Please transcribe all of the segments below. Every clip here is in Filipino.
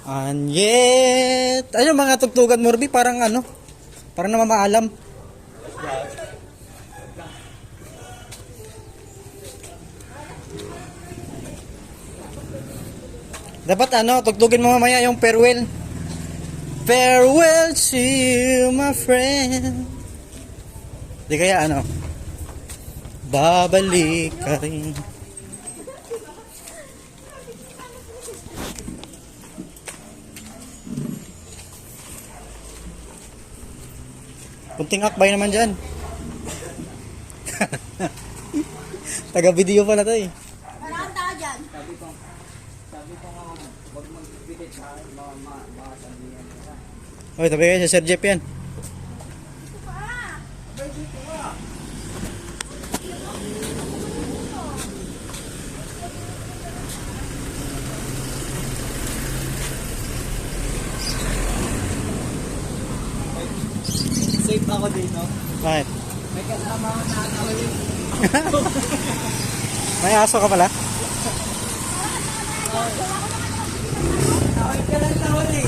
And yet, ano mga tugtugan mo, Ruby? Parang ano? Parang namamaalam. Dapat ano, tugtugin mo mamaya yung farewell. Farewell to you, my friend. Di kaya ano? Babalik ka rin. Kunting akbay naman dyan. Taga-video pala to eh. Maraan tao dyan. Sabi ko nga, huwag mag-bigit sa mga sabihan. Oy, tabi kayo sa Sir Jeff yan. Safe ako dito. Bakit? May kasama ako na nakawin. May aso ka pala? Nakawin ka lang tawal eh.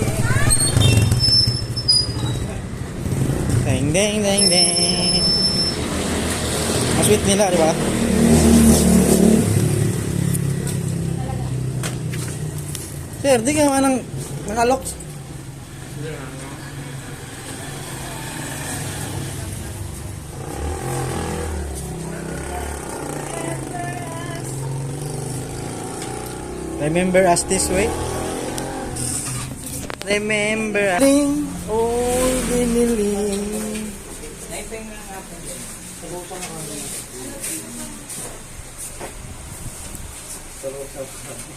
Ding ding ding ding. Masweet nila, di ba? Sir, di ka naman ng nakaloks. Remember us this way? Remember us. Oh, diniling. Naipeng lang natin. Subukan ako. Subukan ako.